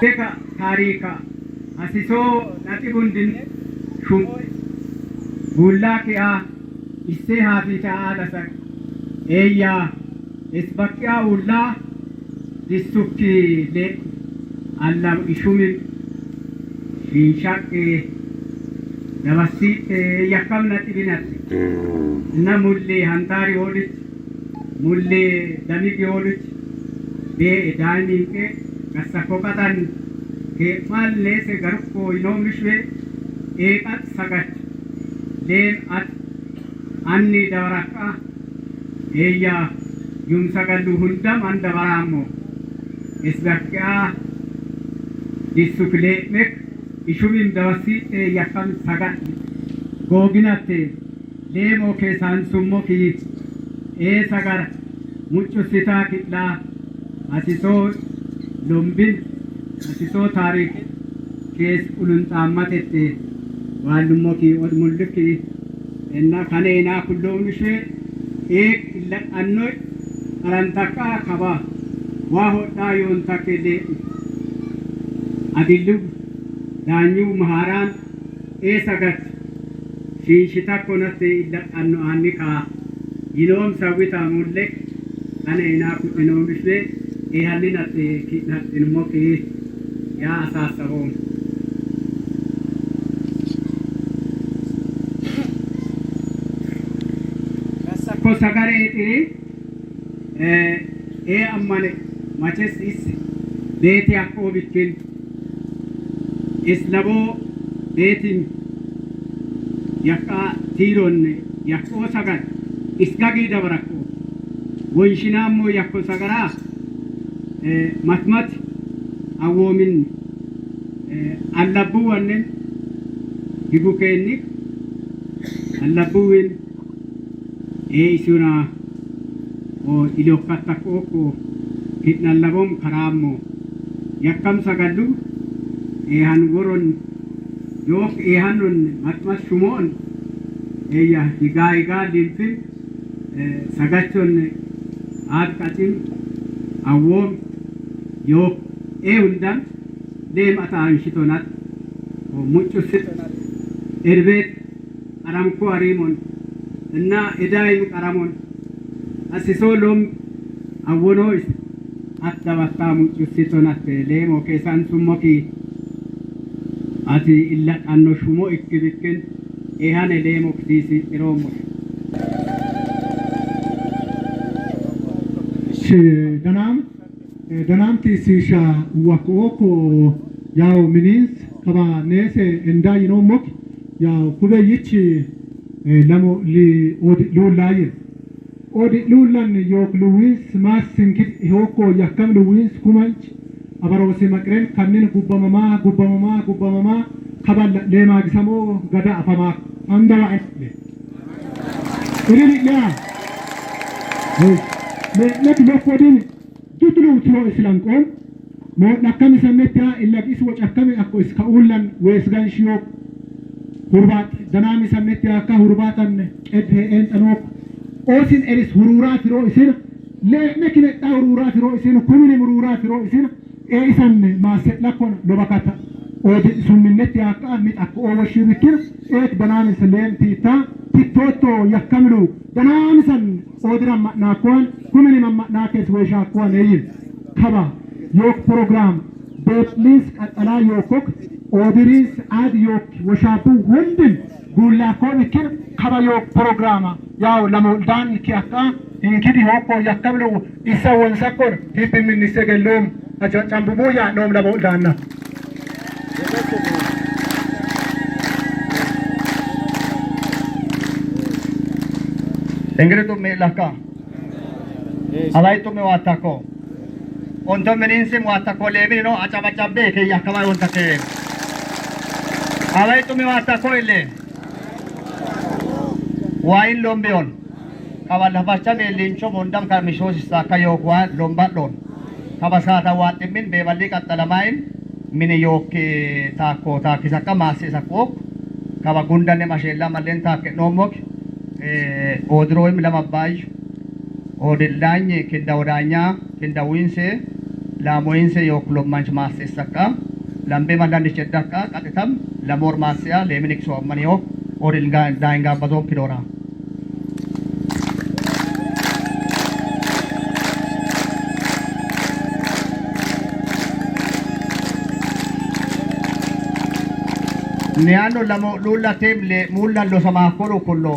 Teka tarika asiso nati bundin shum bulla kia isse hafi taala sak eya isbakia ulla disukki le allam ishumin shinshake nabasi yakam nati binat na mulli hantari olit mulli damigi olit de edani ke kasakokatan ke malle se garko inomishwe ekat sagat len at anni dawaraka eya yum sagallu hundam andawaramo isbakya disukle mek ishubim dawasi yakam sagat goginate lemo ke sansummo ki sagar muccu sita kitla asiso lombin asiso tarik kes ulun tamatete walummo ki odmulki enna khanena kullumshe ek illa anno arantaka khaba wa hoda yon takele adillu danyu maharan sagat shishita konate illa anno annika yinom sawita mullek anena kullumshe hallinate kitnat ilmoki ya asasabum ko sagare iti ammane maches is beti akko bikin islabo betin yakka tironne yakko sagar isgagi dabarako wonshinammo yakko sagara matmat awomin allabuwannen higukennik allabuwin isuna o ilokkatakoko kitnallabom karamo yakkam sagallu han woron yok hanon matmat shumon eya higa limfin sagachon ad katin awom yok undan dem atan shitonat o muccu sitonat erbet aramko arimon na edaim karamon asisolom awonois attabata muccu sitonat lemo kesan summoki ati illa anno shumo ikkibikken hane lemo ktisi iromo danam tisisha wakoko yao minins kaba nese enda inomok yao kube yichi lamo li lulaye odi lulan yok luwis mas sinkit hoko yakam luwis kumanch abarosi makren kanin gubbamama kaba lema gisamo gada afama andawa ekle iri ya let me fodin tutlu tro islam kon mo nakam sameta illa iswa chakame akko iskaulan wesgan shiok hurbat danami sameta ka hurbatan edhe en anok osin eris hurura firo isin le nekine ta hurura firo isin kumini hurura firo isin isan ma setlakon lobakata odi summinnet yakka mit akko owashirikir danami salen tita titoto yakamlu danami san odra nakon kumini mamma nakes wesha kon eyin kaba yok program betlis atala yokok odiris ad yok washapu hundin gulla kon kir kaba yok programa yaw lamo dan ki akka inkidi hokko yakamlu isa won sakor hipi min nisegelum aja chambubu ya nom lamo danna engre to me laka alai to me watako onto meninse watako levi no achabachabe ke yakama ontake alai to me watako ile wain lombeon kawala bacha me lincho mondam ka misos sa kayo kwa lomba lon kabasata watimin be balik at talamain miniyok tako takisaka masi sakok kabagunda ne masela malen take nomok odroim lamabay odilanye kindawdanya kindawinse lamoyinse yoklom manch masesaka lambe mandan dichedaka katitam lamor masya leminik so manio orilga dainga bazom kidora Neano lamo lula temle mulla lo sama koro kullo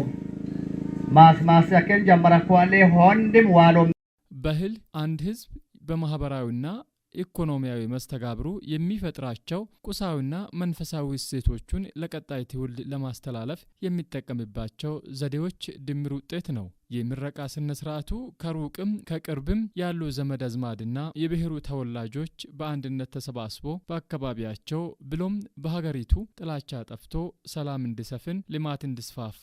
mas yakel jamara kwale hondim walom ባህል አንድ ህዝብ በማህበራዊና ኢኮኖሚያዊ መስተጋብሩ የሚፈጥራቸው ቁሳዊና መንፈሳዊ እሴቶቹን ለቀጣይ ትውልድ ለማስተላለፍ የሚጠቀምባቸው ዘዴዎች ድምር ውጤት ነው። የምረቃ ስነ ስርዓቱ ከሩቅም ከቅርብም ያሉ ዘመድ አዝማድና የብሔሩ ተወላጆች በአንድነት ተሰባስቦ በአካባቢያቸው ብሎም በሀገሪቱ ጥላቻ ጠፍቶ ሰላም እንዲሰፍን ልማት እንዲስፋፋ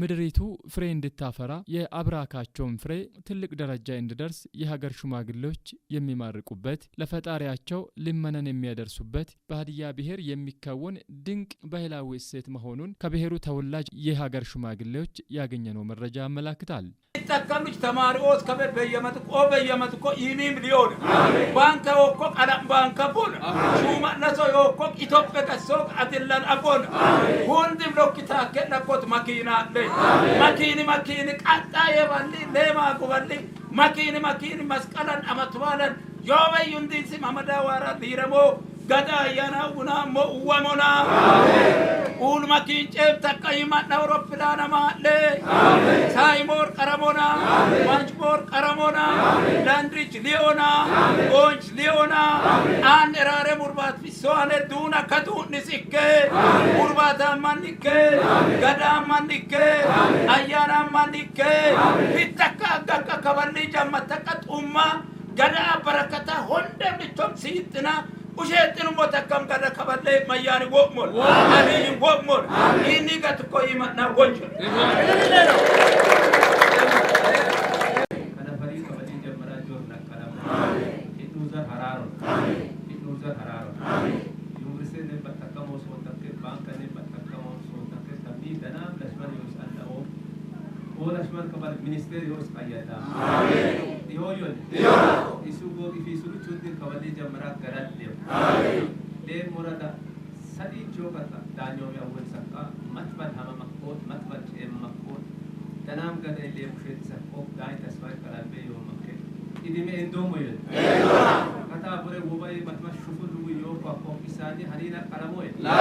ምድሪቱ ፍሬ እንድታፈራ የአብራካቸውን ፍሬ ትልቅ ደረጃ እንዲደርስ የሀገር ሽማግሌዎች የሚማርቁበት ለፈጣሪያቸው ልመናን የሚያደርሱበት በሀዲያ ብሔር የሚከወን ድንቅ ባህላዊ እሴት መሆኑን ከብሔሩ ተወላጅ የሀገር ሽማግሌዎች ያገኘነው መረጃ ያመለክታል። ተከምች ተማሪዎች ከበ በየመት ኮ ኢሚም ሊዮን ባንካ ወኮ ቀለም ባንካ ቦን ሹማ ነሶ ወኮ ኢትዮጵያ ከሶ አትላን አቦን ሁንድም ሎክታ ከለኮት ማኪና ለይ ማኪኒ ቀጣ የባሊ ለማ ቆባሊ ማኪኒ መስቀላን አመትባለን ዮበይ እንዲስ ማመዳ ዋራ ዲረሞ ገዳ ያናውና ሞዋሞና ኡል ማኪን ጨብ ተቀይማ አውሮፕላን ማለ ሳይሞር ቀረሞና ዋንችሞር ቀረሞና ላንድሪች ሊዮና ጎንች ሊዮና አን ራረ ሙርባት ፊሶአለ ዱና ከቱን ንስከ ሙርባታ ማንከ ገዳ ማንከ አያና ማንከ ፊተካ አጋካ ከበሊ ጀመተቀ ጡማ ገዳ በረከታ ሆንደም ልቶም ሲጥና usheen motakam kada kaballe mayani wokmol ani wokmol ini gat ko imatna wonjo kada fari kabali jamara jorna kada ituza hararo yumrise ne batakam so takke banka ne batakam so takke tabi dana lashman yusallahu o lashman kabar minister yos qayada yo isugo ifisugu chudir kabali jamara garat le murada sadi jogata danyo ya awal sakka matbad hama makot matbad em makot tanam gada le mushed sakko dai tasfar karabe yo makke idime endomo yo kata bore wobai matma shufulu yo ko kisani harina karamoy la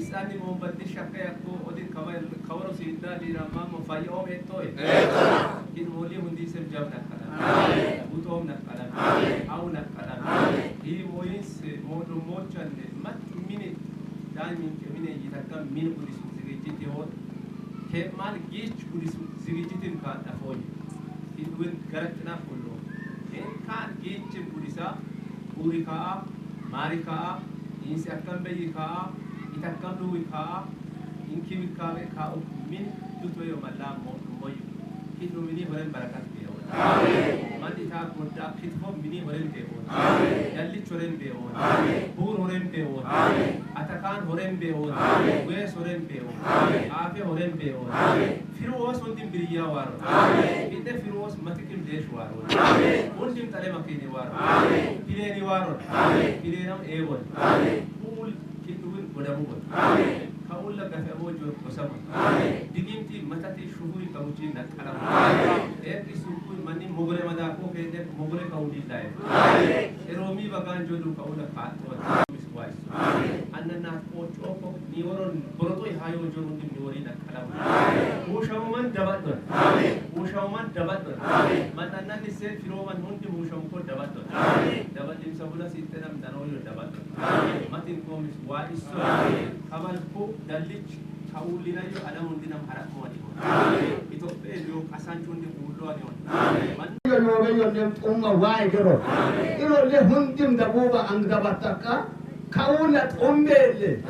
isani mombatti shakka yakko odin kawaro sidda di ramma mofayo etoy kin moli hundi sem jabna kala utom na kala au na kala hi mois modu mochan mat minute dan mine yitakka min pulisu sigijiti ho ke mal gich pulisu sigijitin ka afoy idwen garatna kullo en kan gich pulisa purika marika insi akkan bayika itakkan luika inki ka min tutoyo malam moy kinu mini horen barakat biyo mandi ta kodda kitfo mini horen beo dalli choren beo bur horen beo atakan horen beo wes horen beo afe horen beo firos ondim biriya waro inde firos matikim desh waro ondim tale makini waro pileni waro pilenam evon ul kitubun godamu kaulla gafe mojo kosama digimti matati shuhuri kauchi nakala isu mani mogore mada ko kede mogore kaudi dai eromi bagan jodu kaula patro miswais annana ko choko niworon boroto hayo jodu niwori nakala ushaman dabat mananna ni se firoman hundi usham ko dabat dabatim sabula sitenam danoyo dabat matin ko miswais kamal ko dalich kaulina yo adam undinam harak mo adi Ethiopia yo kasanchundi kullo ani man yo yo dem umma wai gero iro le hundim da buba angda bataka kaulat umbele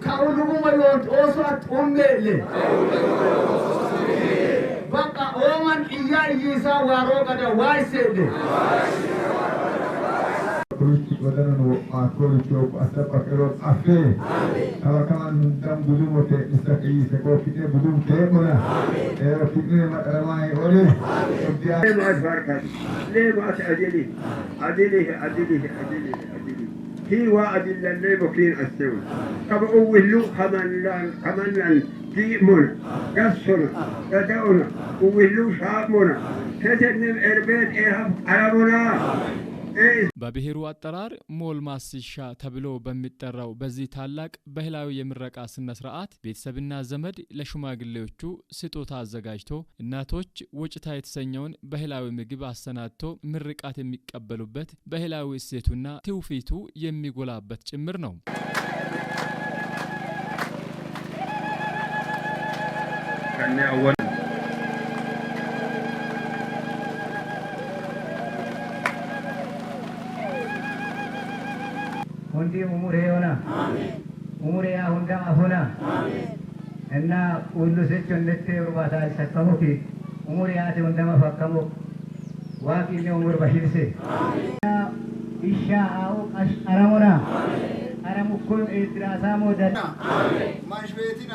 kaulu mo yo osat umbele baka oman iya yisa waro kada wai sede kulichi wadano akoli choko asapa kero afe kawakan dam budumo te istaki se ko kite budum te mona ero kitne ramai ore dia mas barkat le mas adili هي وعدل اللي بكين السوي كما أولو كمان لان ديمون قصنا يدعونا أولو شعبنا كتنم إربيت إرهب عربنا በብሔሩ አጠራር ሞል ማስሻ ተብሎ በሚጠራው በዚህ ታላቅ ባህላዊ የምረቃ ስነ ስርዓት ቤተሰብና ዘመድ ለሽማግሌዎቹ ስጦታ አዘጋጅቶ እናቶች ወጭታ የተሰኘውን ባህላዊ ምግብ አሰናድቶ ምርቃት የሚቀበሉበት ባህላዊ እሴቱና ትውፊቱ የሚጎላበት ጭምር ነው። ሁንዲ ሙሙሬ ሆና ሙሙሬ ሁንዳ ሆና እና ሁሉ ሰጭ እንደተ ሩባታ ሰከሙቲ ሙሙሬ አተ እንደማ ፈከሙ ዋቂኔ ሙሙር በሂልሴ ኢሻአው አሽአራሞና አራሙኩን ኢድራሳሞ ደና ማሽቤቲና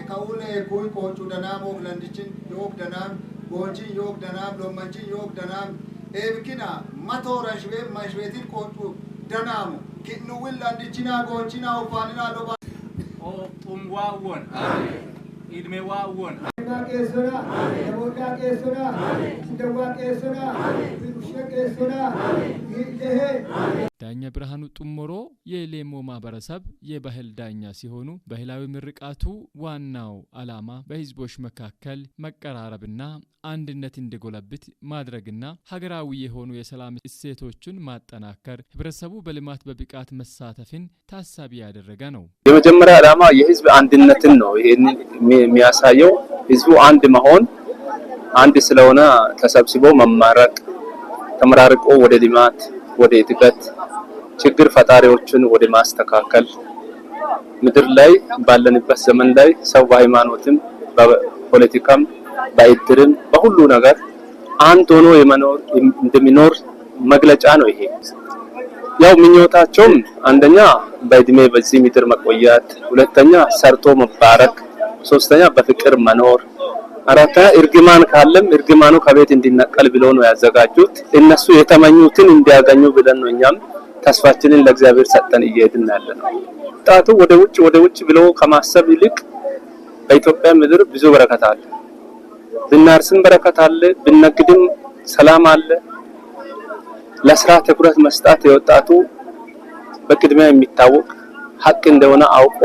ከውለ ኩይ ቆጩ ደናሞ ግለንዲችን ዮክ ደናም ጎንጂ ዮክ ደናም ሎማንጂ ዮክ ደናም ኤብኪና ማቶራሽቤ ማሽቤቲን ቆጩ ደናሙ ኪኑ ዊላንዲችና ጎንቺና ኡፋኒና ሎባ ኦ ጡምዋወን ኢድሜዋወን ቄሶና ደሞዳ ቄሶና ደዋ ቄሶና ቄሶና ይሄ ዳኛ ብርሃኑ ጡሞሮ የሌሞ ማህበረሰብ የባህል ዳኛ ሲሆኑ ባህላዊ ምርቃቱ ዋናው ዓላማ በህዝቦች መካከል መቀራረብና አንድነት እንዲጎለብት ማድረግና ሀገራዊ የሆኑ የሰላም እሴቶችን ማጠናከር ህብረተሰቡ በልማት በብቃት መሳተፍን ታሳቢ ያደረገ ነው። የመጀመሪያ ዓላማ የህዝብ አንድነትን ነው። ይሄን የሚያሳየው ህዝቡ አንድ መሆን አንድ ስለሆነ ተሰብስቦ መማረቅ ተመራርቆ ወደ ልማት ወደ እድገት ችግር ፈጣሪዎችን ወደ ማስተካከል ምድር ላይ ባለንበት ዘመን ላይ ሰው በሃይማኖትም በፖለቲካም በእድርም በሁሉ ነገር አንድ ሆኖ የመኖር እንደሚኖር መግለጫ ነው። ይሄ ያው ምኞታቸውም አንደኛ በእድሜ በዚህ ምድር መቆየት፣ ሁለተኛ ሰርቶ መባረክ፣ ሶስተኛ በፍቅር መኖር፣ አራተኛ እርግማን ካለም እርግማኑ ከቤት እንዲነቀል ብለው ነው ያዘጋጁት። እነሱ የተመኙትን እንዲያገኙ ብለን ነው እኛም ተስፋችንን ለእግዚአብሔር ሰጠን እየሄድን ያለነው። ወጣቱ ወደ ውጭ ብለው ከማሰብ ይልቅ በኢትዮጵያ ምድር ብዙ በረከት አለ። ብናርስም በረከት አለ፣ ብንነግድም ሰላም አለ። ለስራ ትኩረት መስጠት የወጣቱ በቅድሚያ የሚታወቅ ሀቅ እንደሆነ አውቆ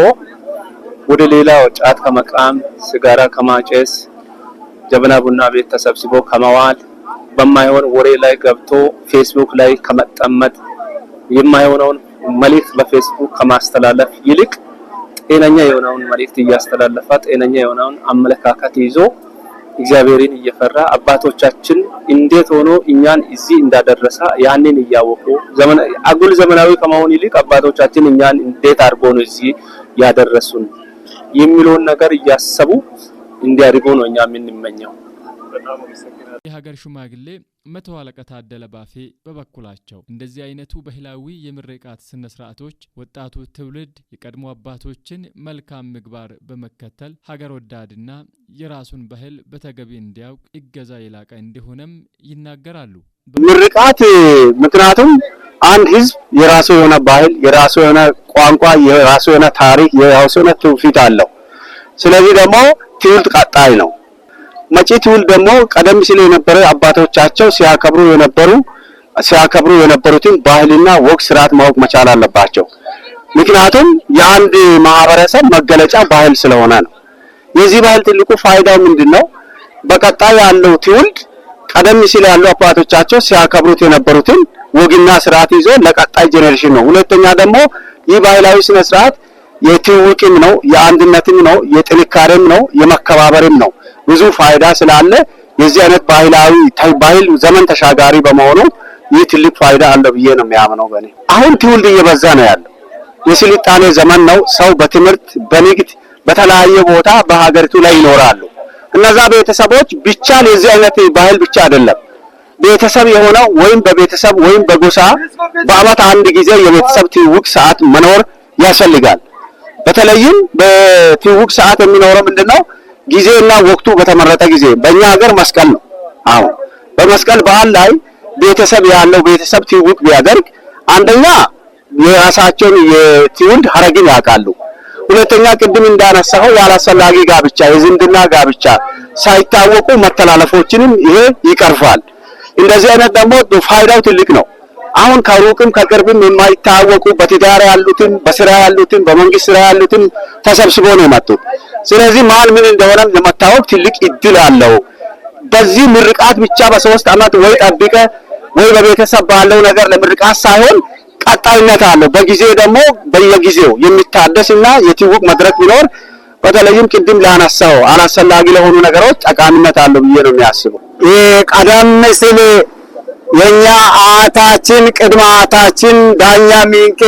ወደ ሌላው ጫት ከመቃም ሲጋራ ከማጨስ ጀበና ቡና ቤት ተሰብስቦ ከመዋል በማይሆን ወሬ ላይ ገብቶ ፌስቡክ ላይ ከመጠመጥ የማይሆነውን መልእክት በፌስቡክ ከማስተላለፍ ይልቅ ጤነኛ የሆነውን መልእክት እያስተላለፈ ጤነኛ የሆነውን አመለካከት ይዞ እግዚአብሔርን እየፈራ አባቶቻችን እንዴት ሆኖ እኛን እዚህ እንዳደረሰ ያንን እያወቁ አጉል ዘመናዊ ከመሆን ይልቅ አባቶቻችን እኛን እንዴት አድርጎ ነው እዚህ ያደረሱን የሚለውን ነገር እያሰቡ እንዲያድጉ ነው እኛ የምንመኘው። የሀገር ሽማግሌ መቶ አለቃ ታደለ ባፌ በበኩላቸው እንደዚህ አይነቱ ባህላዊ የምርቃት ስነ ስርዓቶች ወጣቱ ትውልድ የቀድሞ አባቶችን መልካም ምግባር በመከተል ሀገር ወዳድና የራሱን ባህል በተገቢ እንዲያውቅ እገዛ የላቀ እንደሆነም ይናገራሉ። ምርቃት ምክንያቱም አንድ ህዝብ የራሱ የሆነ ባህል፣ የራሱ የሆነ ቋንቋ፣ የራሱ የሆነ ታሪክ፣ የራሱ የሆነ ትውፊት አለው። ስለዚህ ደግሞ ትውልድ ቀጣይ ነው። መጪ ትውልድ ደግሞ ቀደም ሲል የነበረ አባቶቻቸው ሲያከብሩ የነበሩትን ባህልና ወግ ስርዓት ማወቅ መቻል አለባቸው። ምክንያቱም የአንድ ማህበረሰብ መገለጫ ባህል ስለሆነ ነው። የዚህ ባህል ትልቁ ፋይዳው ምንድነው? በቀጣይ ያለው ትውልድ ቀደም ሲል ያሉ አባቶቻቸው ሲያከብሩት የነበሩትን ወግና ስርዓት ይዞ ለቀጣይ ጄኔሬሽን ነው። ሁለተኛ ደግሞ ይህ ባህላዊ ስነ ስርዓት የትውውቅም ነው፣ የአንድነትም ነው፣ የጥንካሬም ነው፣ የመከባበርም ነው። ብዙ ፋይዳ ስላለ የዚህ አይነት ባህል ዘመን ተሻጋሪ በመሆኑ ይህ ትልቅ ፋይዳ አለው ብዬ ነው የሚያምነው። በኔ አሁን ትውልድ እየበዛ ነው ያለው። የስልጣኔ ዘመን ነው። ሰው በትምህርት በንግድ በተለያየ ቦታ በሀገሪቱ ላይ ይኖራሉ። እነዛ ቤተሰቦች ብቻ ለዚህ አይነት ባህል ብቻ አይደለም ቤተሰብ የሆነው ወይም በቤተሰብ ወይም በጎሳ በአመት አንድ ጊዜ የቤተሰብ ትውውቅ ሰዓት መኖር ያስፈልጋል። በተለይም በትውውቅ ሰዓት የሚኖረው ምንድነው? ጊዜና ወቅቱ በተመረጠ ጊዜ በእኛ ሀገር መስቀል ነው። አዎ በመስቀል በዓል ላይ ቤተሰብ ያለው ቤተሰብ ትውውቅ ቢያደርግ አንደኛ የራሳቸውን የትውልድ ሐረግን ያውቃሉ። ሁለተኛ ቅድም እንዳነሳው ያላስፈላጊ ጋብቻ፣ የዝምድና ጋብቻ ሳይታወቁ መተላለፎችንም ይሄ ይቀርፋል። እንደዚህ አይነት ደግሞ ፋይዳው ትልቅ ነው። አሁን ከሩቅም ከቅርብም የማይታወቁ በትዳር ያሉትን፣ በስራ ያሉትን፣ በመንግስት ስራ ያሉትን ተሰብስቦ ነው የመጡት። ስለዚህ ማን ምን እንደሆነ ለመታወቅ ትልቅ እድል አለው። በዚህ ምርቃት ብቻ በ3 አመት ወይ ጠብቀ ወይ በቤተሰብ ባለው ነገር ለምርቃት ሳይሆን ቀጣይነት አለው። በጊዜ ደግሞ በየጊዜው የሚታደስና የትውውቅ መድረክ ቢኖር በተለይም ቅድም ላነሳው አላስፈላጊ ለሆኑ ነገሮች ጠቃሚነት አለው ብዬ ነው የሚያስበው። ቀደም ሲል የኛ አያታችን ቅድመ አያታችን ዳኛ ሚንቄ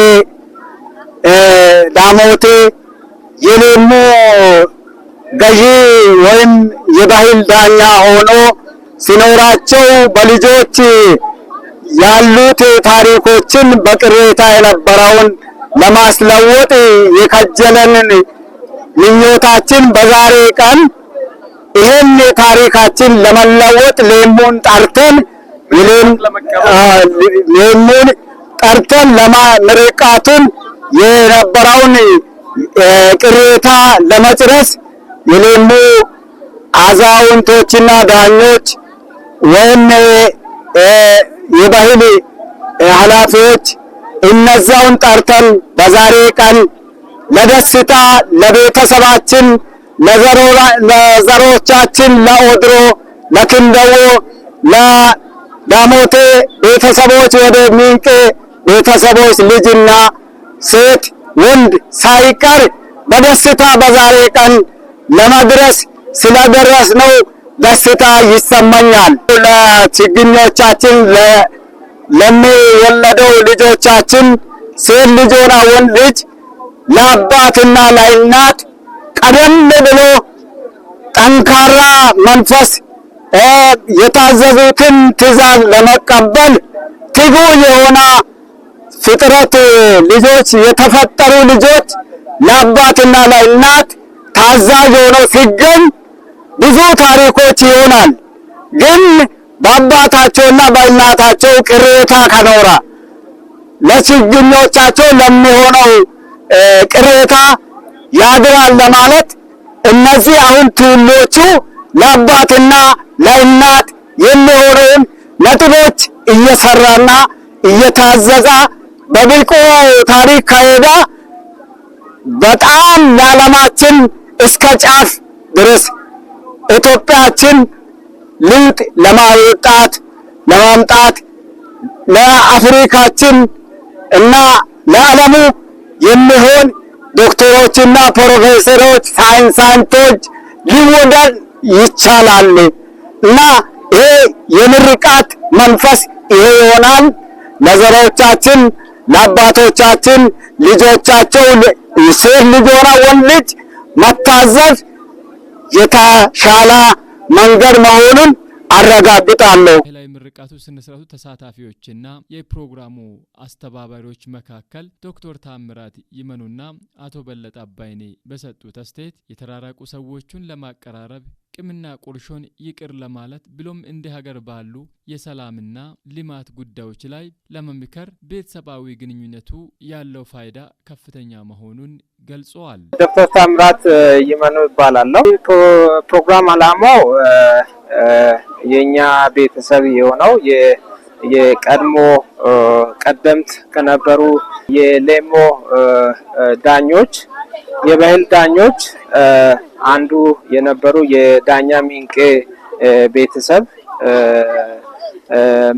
ዳሞቴ የሌሙ ገዢ ወይም የባህል ዳኛ ሆኖ ሲኖራቸው በልጆች ያሉት ታሪኮችን በቅሬታ የነበረውን ለማስለወጥ የከጀለንን ምኞታችን በዛሬ ቀን ይሄን ታሪካችን ለመለወጥ ሌሙን ጠርተን ምርቃቱን የነበረውን ቅሬታ ለመጨረስ የሌሙ አዛውንቶችና ዳኞች ወይም የባህል ኃላፊዎች እነዛውን ጠርተን በዛሬ ቀን ለደስታ ለቤተሰባችን፣ ለዘሮቻችን፣ ለኦድሮ፣ ለክንደዎ፣ ለዳሞቴ ቤተሰቦች ወደ ሚንቄ ቤተሰቦች ልጅና ሴት ወንድ ሳይቀር በደስታ በዛሬ ቀን ለመድረስ ስለደረስነው ደስታ ይሰማኛል። ለችግኞቻችን ለሚወለደው ልጆቻችን ሴት ልጅና ወንድ ልጅ ለአባትና ለእናት ቀደም ብሎ ጠንካራ መንፈስ የታዘዙትን ትዕዛዝ ለመቀበል ትጉ የሆነ ፍጥረት ልጆች የተፈጠሩ ልጆች ለአባትና ለእናት ታዛዥ ሆነው ሲገኝ ብዙ ታሪኮች ይሆናል። ግን በአባታቸውና በእናታቸው ቅሬታ ከኖራ ለችግኞቻቸው ለሚሆነው ቅሬታ ያድራል ለማለት እነዚህ አሁን ትውልዶቹ ለአባትና ለእናት የሚሆነውን ነጥቦች እየሰራና እየታዘዛ በብቁ ታሪክ ከሄደ በጣም ለዓለማችን እስከ ጫፍ ድረስ ኢትዮጵያችን ልውጥ ለማምጣት ለአፍሪካችን እና ለዓለሙ የሚሆን ዶክተሮችና ፕሮፌሰሮች ሳይንቲስቶች ሊወዳል ይቻላል እና ይሄ የምርቃት መንፈስ ይሄ ይሆናል። ለዘሮቻችን ለአባቶቻችን ልጆቻቸው ሴት ልጅና ወንድ ልጅ መታዘዝ የተሻለ መንገድ መሆኑን አረጋግጣለሁ። ላይ ምርቃቱ ስነስርዓቱ ተሳታፊዎችና የፕሮግራሙ አስተባባሪዎች መካከል ዶክተር ታምራት ይመኑና አቶ በለጠ አባይኔ በሰጡት አስተያየት የተራራቁ ሰዎችን ለማቀራረብ ቅምና ቁርሾን ይቅር ለማለት ብሎም እንደ ሀገር ባሉ የሰላምና ልማት ጉዳዮች ላይ ለመምከር ቤተሰባዊ ግንኙነቱ ያለው ፋይዳ ከፍተኛ መሆኑን ገልጸዋል። ዶክተር ታምራት ይመኑ ይባላል። ፕሮግራም አላማው የኛ ቤተሰብ የሆነው የቀድሞ ቀደምት ከነበሩ የሌሞ ዳኞች የባህል ዳኞች አንዱ የነበሩ የዳኛ ሚንቄ ቤተሰብ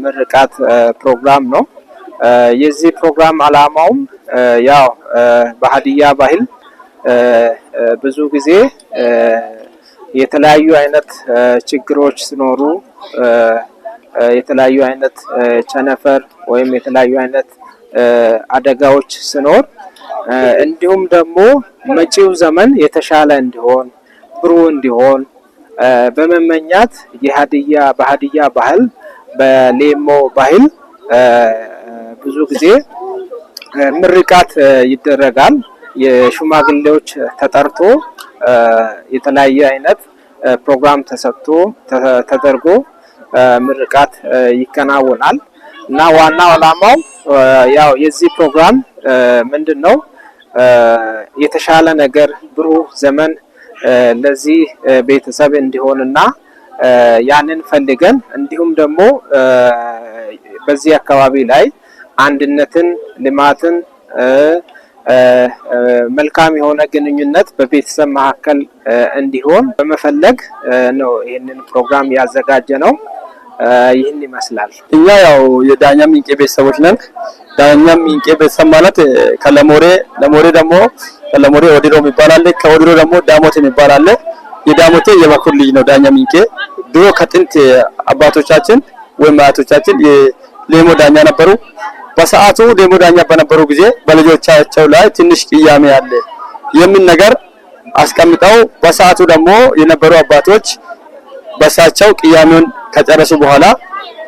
ምርቃት ፕሮግራም ነው። የዚህ ፕሮግራም አላማውም ያው በሀዲያ ባህል ብዙ ጊዜ የተለያዩ አይነት ችግሮች ሲኖሩ የተለያዩ አይነት ቸነፈር ወይም የተለያዩ አይነት አደጋዎች ሲኖር እንዲሁም ደግሞ መጪው ዘመን የተሻለ እንዲሆን ብሩህ እንዲሆን በመመኛት በሀዲያ ባህል በሌሞ ባህል ብዙ ጊዜ ምርቃት ይደረጋል። የሽማግሌዎች ተጠርቶ የተለያየ አይነት ፕሮግራም ተደርጎ ምርቃት ይከናወናል እና ዋናው ዓላማው ያው የዚህ ፕሮግራም ምንድነው የተሻለ ነገር ብሩህ ዘመን ለዚህ ቤተሰብ እንዲሆንና ያንን ፈልገን እንዲሁም ደግሞ በዚህ አካባቢ ላይ አንድነትን፣ ልማትን፣ መልካም የሆነ ግንኙነት በቤተሰብ መካከል እንዲሆን በመፈለግ ነው ይህንን ፕሮግራም ያዘጋጀ ነው። ይህን ይመስላል። እኛ ያው የዳኛ ሚንቄ ቤተሰቦች ነን። ዳኛ ሚንቄ ቤተሰብ ማለት ከለሞሬ ደግሞ ከለሞሬ ወዲሮ የሚባል ከወዲሮ ደግሞ ዳሞት የሚባል አለ። የዳሞቴ የበኩር ልጅ ነው ዳኛ ሚንቄ። ድሮ ከጥንት አባቶቻችን ወይም አያቶቻችን የሌሞ ዳኛ ነበሩ። በሰዓቱ ሌሞ ዳኛ በነበሩ ጊዜ በልጆቻቸው ላይ ትንሽ ቅያሜ አለ የምን ነገር አስቀምጠው በሰዓቱ ደግሞ የነበሩ አባቶች በሳቸው ቅያሜውን ከጨረሱ በኋላ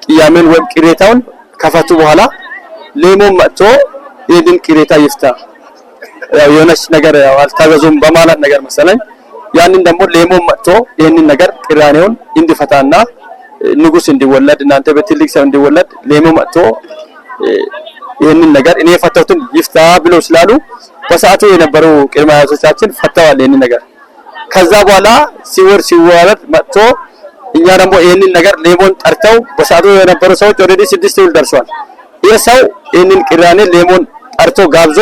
ቅያሜን ወይም ቅሬታውን ከፈቱ በኋላ ሌሞ መጥቶ ይህንን ቅሬታ ይፍታ ያው የሆነች ነገር ያው አልታዘዙም በማለት ነገር መሰለኝ ያንን ደግሞ ሌሞ መጥቶ ይህንን ነገር ቅራኔውን እንዲፈታና ንጉስ እንዲወለድ እናንተ በትልቅ ሰው እንዲወለድ ሌሞ መጥቶ ይህንን ነገር እኔ የፈታሁትን ይፍታ ብሎ ስላሉ በሰዓቱ የነበሩ ቅድመ አያቶቻችን ፈተዋል ይህንን ነገር። ከዛ በኋላ ሲወለድ መጥቶ እኛ ደግሞ ይህንን ነገር ሌሞን ጠርተው በሰዓቱ የነበሩ ሰዎች ኦልሬዲ 6 ትውልድ ደርሷል። ይህ ሰው ይህንን ቅራኔ ሌሞን ጠርቶ ጋብዞ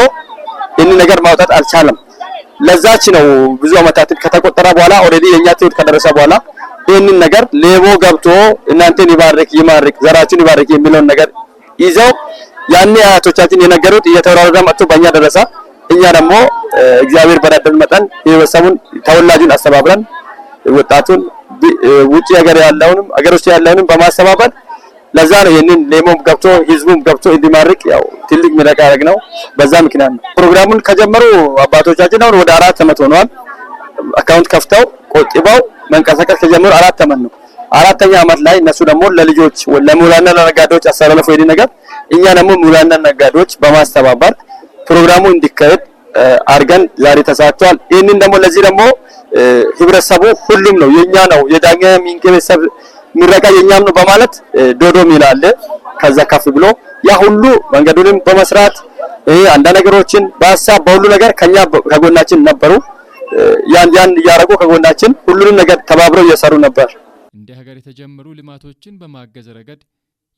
ይህንን ነገር ማውጣት አልቻለም። ለዛች ነው ብዙ አመታትን ከተቆጠረ በኋላ ኦልሬዲ የኛ ትውልድ ከደረሰ በኋላ ይህንን ነገር ሌሞ ገብቶ እናንተን ይማርክ ዘራችሁን ይባርክ የሚለውን ነገር ይዘው ያኔ አያቶቻችን የነገሩት እየተወራረደ መጥቶ በእኛ ደረሰ። እኛ ደግሞ እግዚአብሔር በረዳን መጠን የቤተሰቡን ተወላጁን አስተባብረን ወጣቱን ውጪ ሀገር ያለውንም ሀገር ውስጥ ያለውንም በማስተባበር ለዛ ነው ይሄንን ሌሞም ገብቶ ህዝቡም ገብቶ እንዲማርክ ያው ትልቅ ምረቃ ያደረግነው በዛ ምክንያት ነው። ፕሮግራሙን ከጀመሩ አባቶቻችን አሁን ወደ 4 አመት ሆነዋል። አካውንት ከፍተው ቆጥበው መንቀሳቀስ ከጀመሩ 4 አመት ነው። 4ኛ አመት ላይ እነሱ ደግሞ ለልጆች ለሙላና ለነጋዴዎች አስተላልፈው ይሄን ነገር እኛ ደግሞ ሙላና ነጋዴዎች በማስተባበር ፕሮግራሙ እንዲካሄድ አርገን ዛሬ ተሳክቷል። ይሄንን ደግሞ ለዚህ ደግሞ ህብረተሰቡ ሁሉም ነው የኛ ነው የዳኛ ሚንቄ ቤተሰብ ምረቃ የኛም ነው በማለት ዶዶ ሚላለ ከዛ ከፍ ብሎ ያ ሁሉ መንገዱንም በመስራት አንድ ነገሮችን በሐሳብ በሁሉ ነገር ከኛ ከጎናችን ነበሩ። ያን ያረጉ ከጎናችን ሁሉንም ነገር ተባብረው እየሰሩ ነበር። እንደ ሀገር የተጀመሩ ልማቶችን በማገዝ ረገድ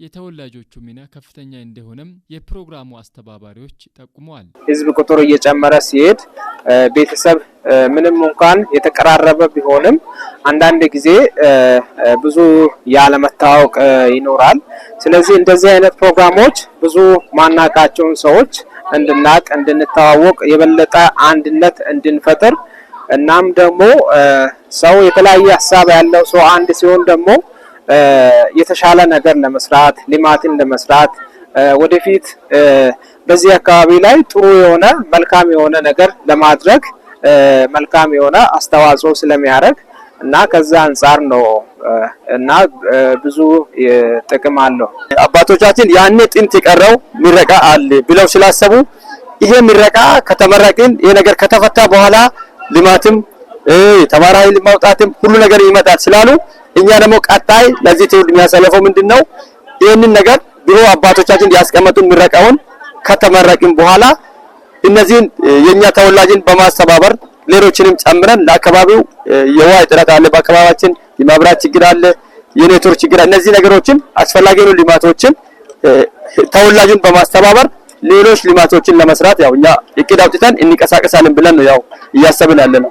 የተወላጆቹ ሚና ከፍተኛ እንደሆነም የፕሮግራሙ አስተባባሪዎች ጠቁመዋል። ህዝብ ቁጥር እየጨመረ ሲሄድ ቤተሰብ ምንም እንኳን የተቀራረበ ቢሆንም አንዳንድ ጊዜ ብዙ ያለመታወቅ ይኖራል። ስለዚህ እንደዚህ አይነት ፕሮግራሞች ብዙ ማናቃቸውን ሰዎች እንድናቅ እንድንተዋወቅ የበለጠ አንድነት እንድንፈጥር እናም ደግሞ ሰው የተለያየ ሐሳብ ያለው ሰው አንድ ሲሆን ደግሞ የተሻለ ነገር ለመስራት ልማትን ለመስራት ወደፊት በዚህ አካባቢ ላይ ጥሩ የሆነ መልካም የሆነ ነገር ለማድረግ መልካም የሆነ አስተዋጽኦ ስለሚያደርግ እና ከዛ አንፃር ነው እና ብዙ ጥቅም አለው። አባቶቻችን ያኔ ጥንት የቀረው ምረቃ አለ ብለው ስላሰቡ ይሄ ምረቃ ከተመረቅን ይሄ ነገር ከተፈታ በኋላ ልማትም ተማራይ ማውጣትም ሁሉ ነገር ይመጣል ስላሉ እኛ ደግሞ ቀጣይ ለዚህ ትውልድ የሚያሳልፈው ምንድነው ይሄንን ነገር ድሮ አባቶቻችን ያስቀመጡን ምረቃውን ከተመረቅን በኋላ እነዚህን የኛ ተወላጅን በማስተባበር ሌሎችንም ጨምረን ለአካባቢው የውሃ እጥረት አለ፣ በአካባቢያችን የመብራት ችግር አለ፣ የኔትወርክ ችግር አለ። እነዚህ ነገሮችን አስፈላጊ ነው ልማቶችን ተወላጅን በማስተባበር ሌሎች ልማቶችን ለመስራት ያው እኛ እቅድ አውጥተን እንቀሳቀሳለን ብለን ነው ያው እያሰብን ያለነው።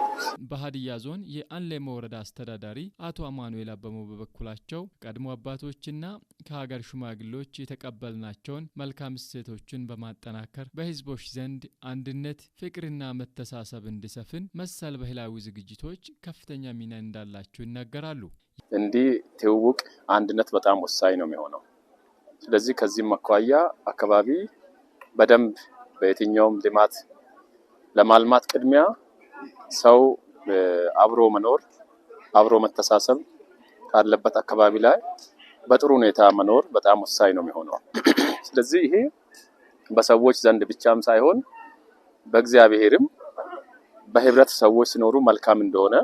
በሀዲያ ዞን የአንሌሞ ወረዳ አስተዳዳሪ አቶ አማኑኤል አበሞ በበኩላቸው ቀድሞ አባቶችና ከሀገር ሽማግሌዎች የተቀበልናቸውን መልካም እሴቶችን በማጠናከር በህዝቦች ዘንድ አንድነት፣ ፍቅርና መተሳሰብ እንዲሰፍን መሰል ባህላዊ ዝግጅቶች ከፍተኛ ሚና እንዳላቸው ይናገራሉ። እንዲህ ትውውቅ አንድነት በጣም ወሳኝ ነው የሚሆነው። ስለዚህ ከዚህም አኳያ አካባቢ በደንብ በየትኛውም ልማት ለማልማት ቅድሚያ ሰው አብሮ መኖር አብሮ መተሳሰብ ካለበት አካባቢ ላይ በጥሩ ሁኔታ መኖር በጣም ወሳኝ ነው የሚሆነው። ስለዚህ ይሄ በሰዎች ዘንድ ብቻም ሳይሆን በእግዚአብሔርም በህብረት ሰዎች ሲኖሩ መልካም እንደሆነ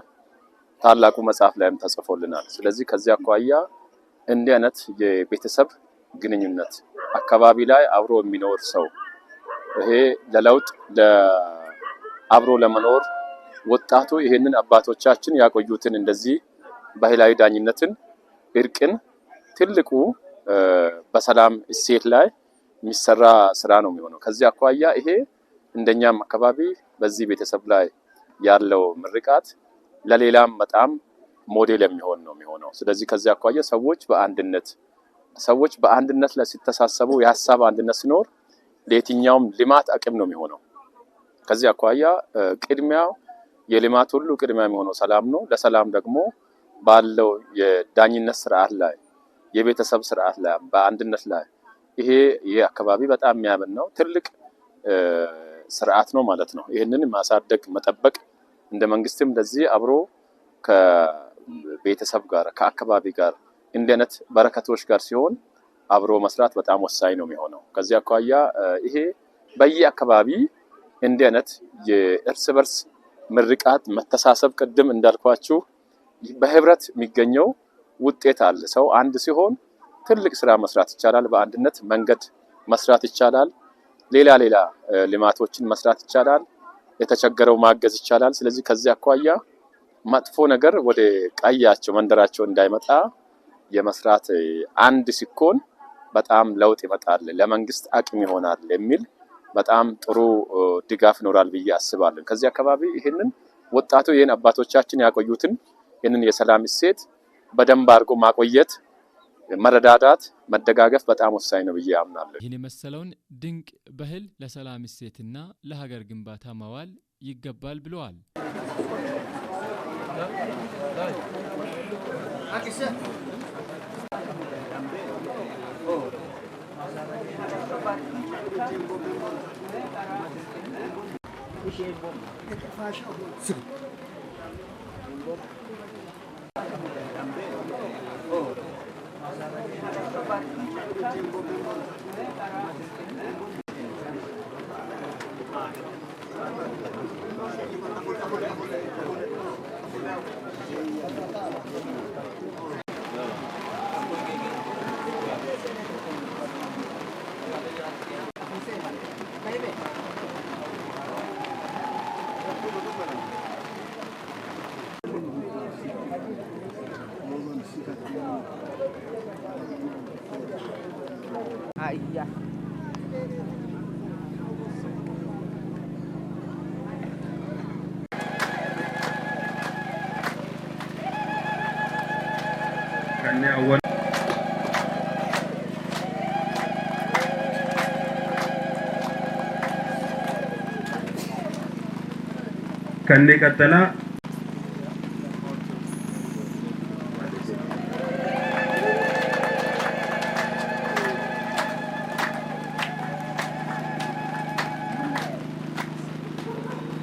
ታላቁ መጽሐፍ ላይም ተጽፎልናል። ስለዚህ ከዚህ አኳያ እንዲህ አይነት የቤተሰብ ግንኙነት አካባቢ ላይ አብሮ የሚኖር ሰው ይሄ ለለውጥ አብሮ ለመኖር ወጣቱ ይሄንን አባቶቻችን ያቆዩትን እንደዚህ ባህላዊ ዳኝነትን እርቅን ትልቁ በሰላም እሴት ላይ የሚሰራ ስራ ነው የሚሆነው። ከዚህ አኳያ ይሄ እንደኛም አካባቢ በዚህ ቤተሰብ ላይ ያለው ምርቃት ለሌላም በጣም ሞዴል የሚሆን ነው የሚሆነው። ስለዚህ ከዚህ አኳያ ሰዎች በአንድነት ላይ ሲተሳሰቡ የሐሳብ አንድነት ሲኖር ለየትኛውም ልማት አቅም ነው የሚሆነው። ከዚህ አኳያ ቅድሚያው የልማት ሁሉ ቅድሚያ የሚሆነው ሰላም ነው። ለሰላም ደግሞ ባለው የዳኝነት ስርዓት ላይ የቤተሰብ ስርዓት ላይ በአንድነት ላይ ይሄ አካባቢ በጣም የሚያምን ነው። ትልቅ ስርዓት ነው ማለት ነው። ይሄንን ማሳደግ መጠበቅ እንደ መንግስትም እንደዚህ አብሮ ከቤተሰብ ጋር ከአካባቢ ጋር እንዲህ አይነት በረከቶች ጋር ሲሆን አብሮ መስራት በጣም ወሳኝ ነው የሚሆነው። ከዚህ አኳያ ይሄ በየአካባቢ እንዲህ አይነት የእርስ በርስ ምርቃት መተሳሰብ ቅድም እንዳልኳችሁ በህብረት የሚገኘው ውጤት አለ። ሰው አንድ ሲሆን ትልቅ ስራ መስራት ይቻላል። በአንድነት መንገድ መስራት ይቻላል። ሌላ ልማቶችን መስራት ይቻላል። የተቸገረው ማገዝ ይቻላል። ስለዚህ ከዚህ አኳያ መጥፎ ነገር ወደ ቀያቸው መንደራቸው እንዳይመጣ የመስራት አንድ ሲኮን በጣም ለውጥ ይመጣል፣ ለመንግስት አቅም ይሆናል የሚል በጣም ጥሩ ድጋፍ ይኖራል ብዬ አስባለሁ። ከዚህ አካባቢ ይሄንን ወጣቱ ይሄን አባቶቻችን ያቆዩትን ይሄንን የሰላም እሴት በደንብ አድርጎ ማቆየት፣ መረዳዳት፣ መደጋገፍ በጣም ወሳኝ ነው ብዬ አምናለሁ። ይህን የመሰለውን ድንቅ ባህል ለሰላም እሴትና ለሀገር ግንባታ ማዋል ይገባል ብለዋል። Iya. Kande katala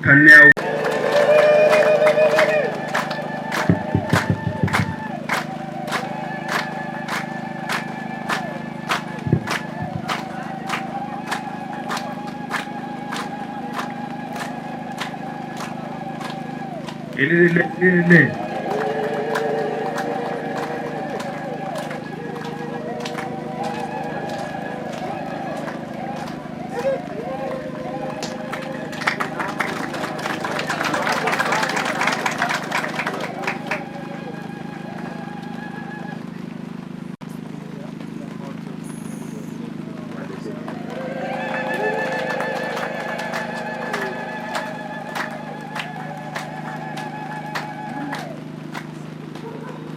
Kanya Ini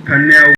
Kanya